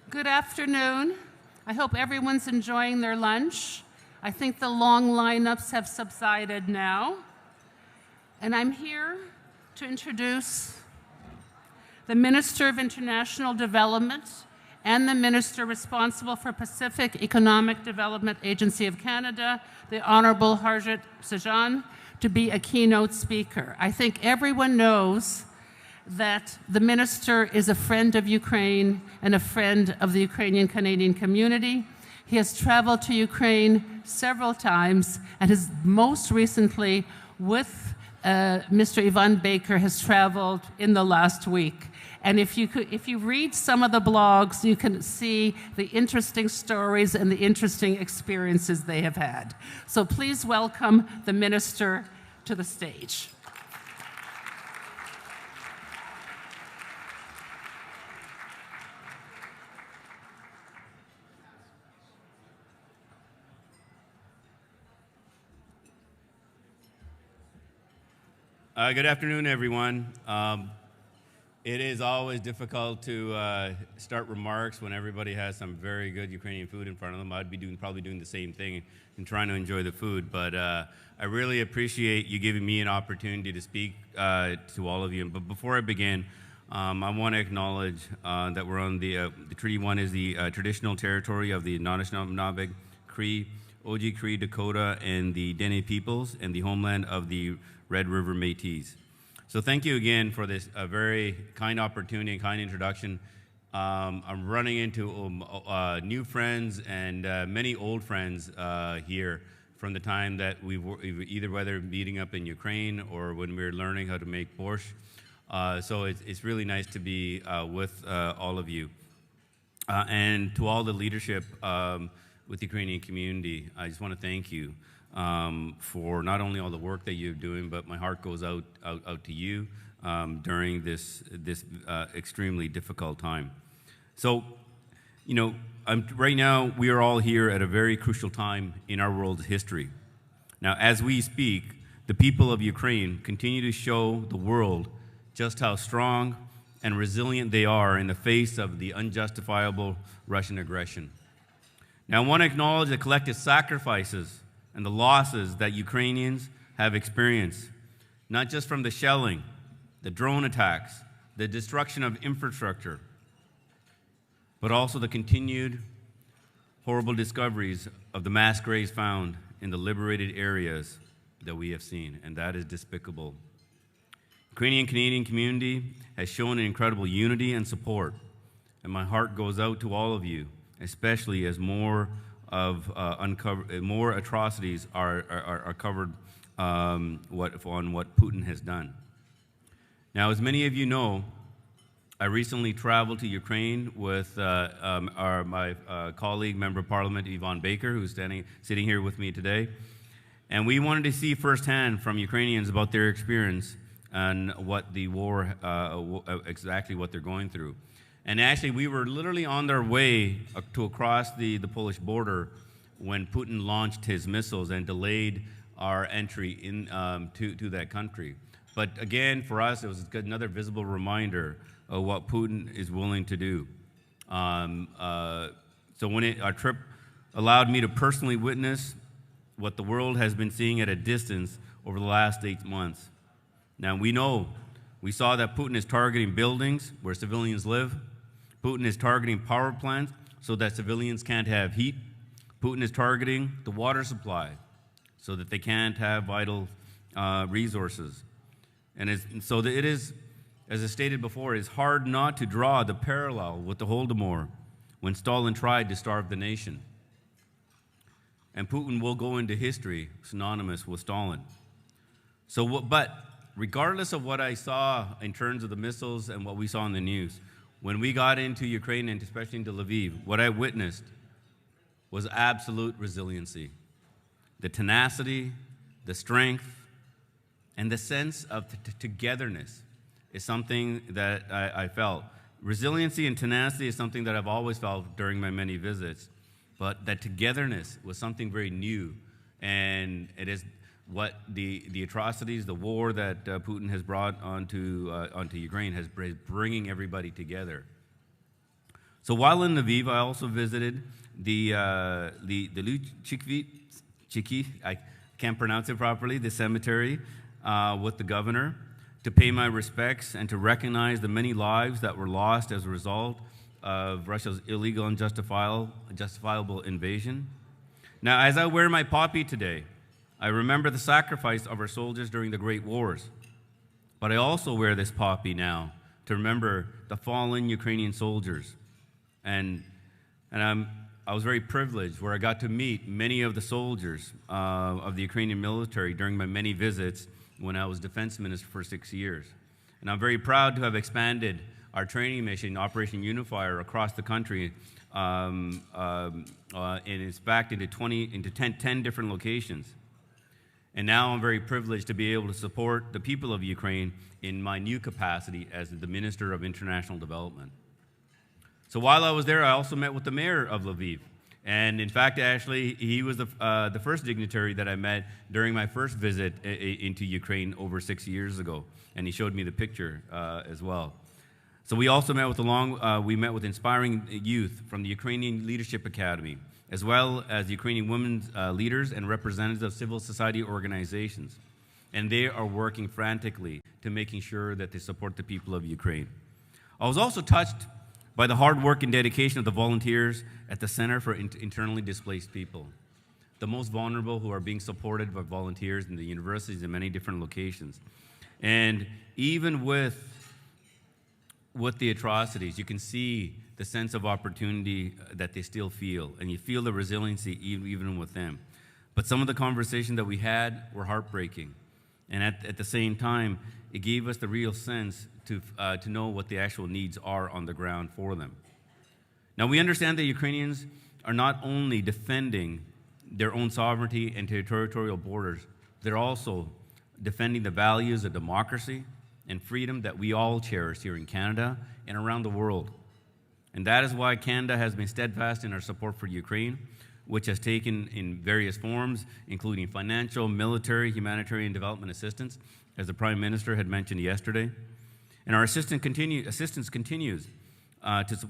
Good afternoon. I hope everyone's enjoying their lunch. I think the long lineups have subsided now. And I'm here to introduce the Minister of International Development and the Minister responsible for Pacific Economic Development Agency of Canada, the Honourable Harjit, to be a keynote speaker. I think everyone knows that the minister is a friend of Ukraine and a friend of the Ukrainian Canadian community. He has traveled to Ukraine several times and has most recently with Mr. Ivan Baker has traveled in the last week. And if you read some of the blogs, you can see the interesting stories and the interesting experiences they have had. So please welcome the minister to the stage. Good afternoon, everyone. It is always difficult to start remarks when everybody has some very good Ukrainian food in front of them. I'd be probably doing the same thing and trying to enjoy the food. But I really appreciate you giving me an opportunity to speak to all of you. But before I begin, I want to acknowledge that we're on the Treaty 1 is the traditional territory of the Anishinaabe, Cree, Oji Cree, Dakota, and the Dene peoples, and the homeland of the Red River Métis. So thank you again for this very kind opportunity and kind introduction. I'm running into new friends and many old friends here from the time that we've either whether meeting up in Ukraine or when we were learning how to make borscht. So it's really nice to be with all of you. And to all the leadership with the Ukrainian community, I just want to thank you. For not only all the work that you're doing, but my heart goes out to you during this extremely difficult time. So, you know, right now we are all here at a very crucial time in our world's history. Now, as we speak, the people of Ukraine continue to show the world just how strong and resilient they are in the face of the unjustifiable Russian aggression. Now, I want to acknowledge the collective sacrifices and the losses that Ukrainians have experienced, not just from the shelling, the drone attacks, the destruction of infrastructure, but also the continued horrible discoveries of the mass graves found in the liberated areas that we have seen, and that is despicable. Ukrainian Canadian community has shown an incredible unity and support, and my heart goes out to all of you, especially as more atrocities are covered on what Putin has done. Now, as many of you know, I recently traveled to Ukraine with my colleague, Member of Parliament, Ivan Baker, who's sitting here with me today. And we wanted to see firsthand from Ukrainians about their experience and what the war, exactly what they're going through. And actually, we were literally on their way to across the Polish border when Putin launched his missiles and delayed our entry to that country. But again, for us, it was another visible reminder of what Putin is willing to do. So when our trip allowed me to personally witness what the world has been seeing at a distance over the last 8 months. Now, we saw that Putin is targeting buildings where civilians live. Putin is targeting power plants so that civilians can't have heat. Putin is targeting the water supply so that they can't have vital resources. And so it is, as I stated before, it's hard not to draw the parallel with the Holodomor when Stalin tried to starve the nation. And Putin will go into history synonymous with Stalin. But regardless of what I saw in terms of the missiles and what we saw in the news, when we got into Ukraine and especially into Lviv, what I witnessed was absolute resiliency. The tenacity, the strength, and the sense of togetherness is something that I felt. Resiliency and tenacity is something that I've always felt during my many visits, but that togetherness was something very new, and it is what the atrocities, the war that Putin has brought onto Ukraine has bringing everybody together. So while in Lviv, I also visited the Chiki, I can't pronounce it properly, the cemetery with the governor, to pay my respects and to recognize the many lives that were lost as a result of Russia's illegal and justifiable invasion. Now, as I wear my poppy today, I remember the sacrifice of our soldiers during the Great Wars. But I also wear this poppy now to remember the fallen Ukrainian soldiers. And I was very privileged where I got to meet many of the soldiers of the Ukrainian military during my many visits when I was defense minister for 6 years. And I'm very proud to have expanded our training mission, Operation Unifier, across the country, and it's backed into 10 different locations. And now I'm very privileged to be able to support the people of Ukraine in my new capacity as the Minister of International Development. So while I was there, I also met with the mayor of Lviv. And in fact, actually, he was the first dignitary that I met during my first visit into Ukraine over 6 years ago. And he showed me the picture as well. So we also met with inspiring youth from the Ukrainian Leadership Academy, as well as Ukrainian women's leaders and representatives of civil society organizations. And they are working frantically to making sure that they support the people of Ukraine. I was also touched by the hard work and dedication of the volunteers at the Center for Internally Displaced People, the most vulnerable who are being supported by volunteers in the universities in many different locations. And even with the atrocities, you can see the sense of opportunity that they still feel, and you feel the resiliency even with them. But some of the conversations that we had were heartbreaking. And at the same time, it gave us the real sense to know what the actual needs are on the ground for them. Now, we understand that Ukrainians are not only defending their own sovereignty and territorial borders, they're also defending the values of democracy and freedom that we all cherish here in Canada and around the world. And that is why Canada has been steadfast in our support for Ukraine, which has taken in various forms, including financial, military, humanitarian development assistance, as the Prime Minister had mentioned yesterday. And our assistance continues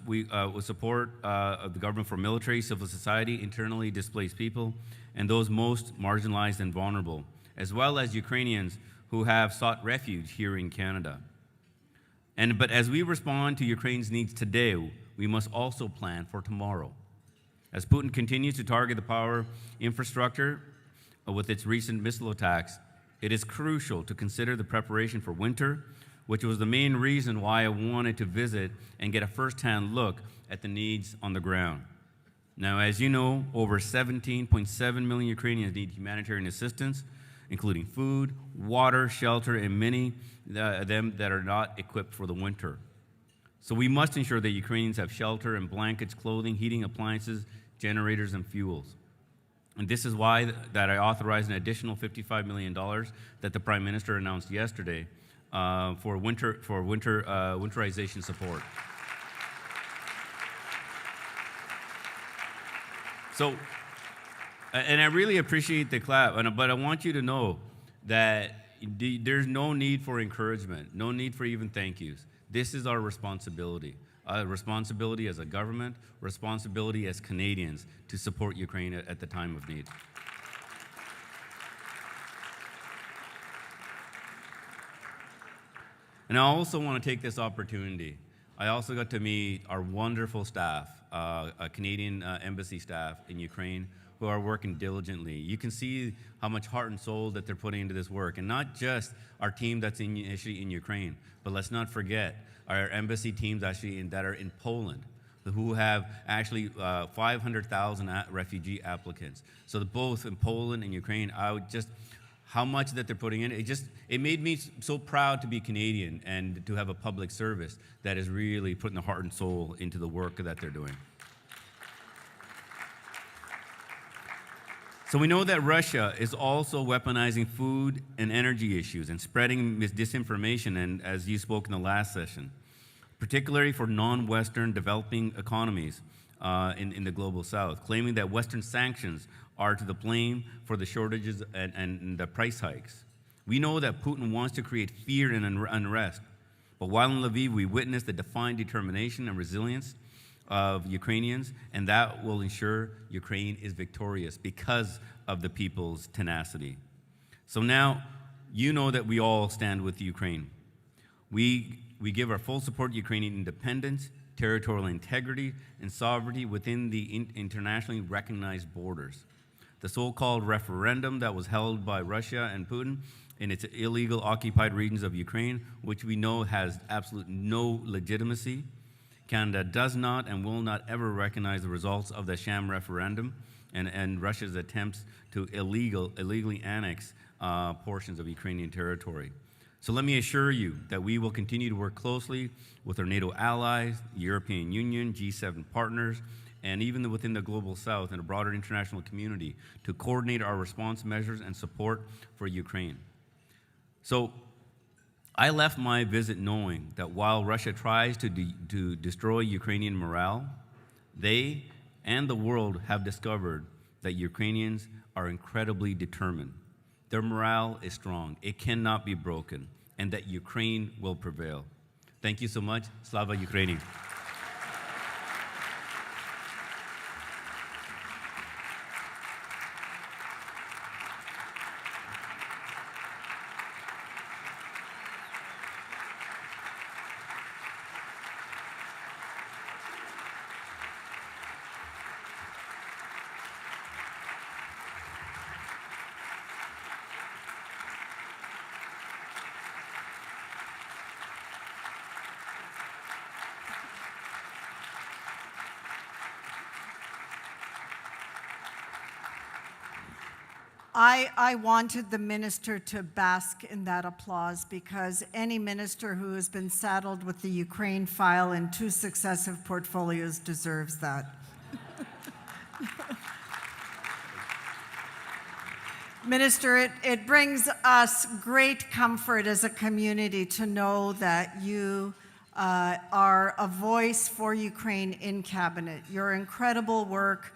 with support of the government for military, civil society, internally displaced people, and those most marginalized and vulnerable, as well as Ukrainians who have sought refuge here in Canada. But as we respond to Ukraine's needs today, we must also plan for tomorrow. As Putin continues to target the power infrastructure with its recent missile attacks, it is crucial to consider the preparation for winter, which was the main reason why I wanted to visit and get a first-hand look at the needs on the ground. Now, as you know, over 17.7 million Ukrainians need humanitarian assistance, including food, water, shelter, and many of them that are not equipped for the winter. So we must ensure that Ukrainians have shelter and blankets, clothing, heating appliances, generators, and fuels. And this is why that I authorized an additional $55 million that the Prime Minister announced yesterday for winterization support. So, and I really appreciate the clap, but I want you to know that there's no need for encouragement, no need for even thank yous. This is our responsibility. Responsibility as a government, responsibility as Canadians to support Ukraine at the time of need. And I also want to take this opportunity. I also got to meet our wonderful staff, Canadian embassy staff in Ukraine, who are working diligently. You can see how much heart and soul that they're putting into this work. And not just our team that's actually in Ukraine, but let's not forget our embassy teams that are in Poland, who have actually 500,000 refugee applicants. So both in Poland and Ukraine, how much that they're putting in, it made me so proud to be Canadian and to have a public service that is really putting the heart and soul into the work that they're doing. So we know that Russia is also weaponizing food and energy issues and spreading disinformation, and as you spoke in the last session, particularly for non-Western developing economies in the global South, claiming that Western sanctions are to the blame for the shortages and the price hikes. We know that Putin wants to create fear and unrest, but while in Lviv, we witnessed the defiant determination and resilience of Ukrainians, and that will ensure Ukraine is victorious because of the people's tenacity. So now, you know that we all stand with Ukraine. We give our full support to Ukrainian independence, territorial integrity, and sovereignty within the internationally recognized borders. The so-called referendum that was held by Russia and Putin in its illegal occupied regions of Ukraine, which we know has absolutely no legitimacy. Canada does not and will not ever recognize the results of the sham referendum and Russia's attempts to illegally annex portions of Ukrainian territory. So let me assure you that we will continue to work closely with our NATO allies, the European Union, G7 partners, and even within the Global South and a broader international community to coordinate our response measures and support for Ukraine. So I left my visit knowing that while Russia tries to destroy Ukrainian morale, they and the world have discovered that Ukrainians are incredibly determined. Their morale is strong, it cannot be broken, and that Ukraine will prevail. Thank you so much. Slava Ukraini. I wanted the minister to bask in that applause because any minister who has been saddled with the Ukraine file in 2 successive portfolios deserves that. Minister, it brings us great comfort as a community to know that you are a voice for Ukraine in cabinet. Your incredible work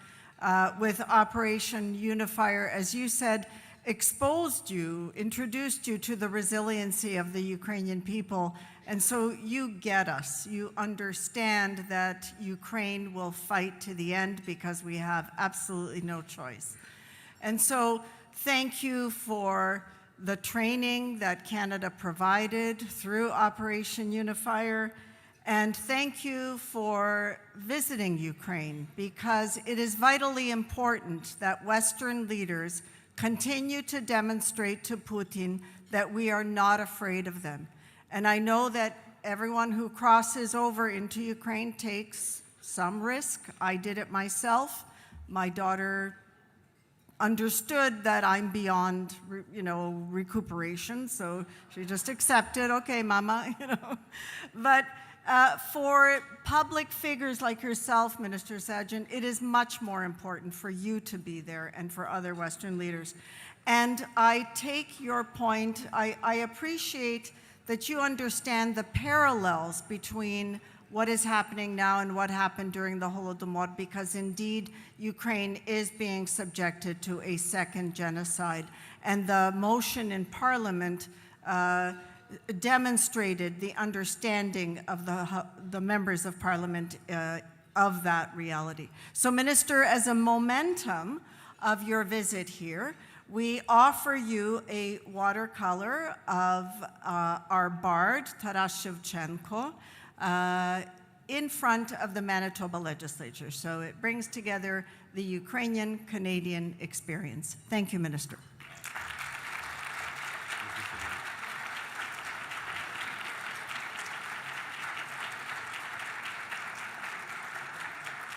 with Operation Unifier, as you said, introduced you to the resiliency of the Ukrainian people. And so you get us. You understand that Ukraine will fight to the end because we have absolutely no choice. And so thank you for the training that Canada provided through Operation Unifier. And thank you for visiting Ukraine, because it is vitally important that Western leaders continue to demonstrate to Putin that we are not afraid of them. And I know that everyone who crosses over into Ukraine takes some risk. I did it myself. My daughter understood that I'm beyond, recuperation, so she just accepted, okay, mama, But for public figures like yourself, Minister Hajjan, it is much more important for you to be there and for other Western leaders. And I take your point. I appreciate that you understand the parallels between what is happening now and what happened during the Holodomor, because indeed Ukraine is being subjected to a second genocide. And the motion in Parliament demonstrated the understanding of the members of Parliament of that reality. So, Minister, as a momentum of your visit here, we offer you a watercolor of our bard, Taras Shevchenko, in front of the Manitoba legislature. So it brings together the Ukrainian-Canadian experience. Thank you, Minister.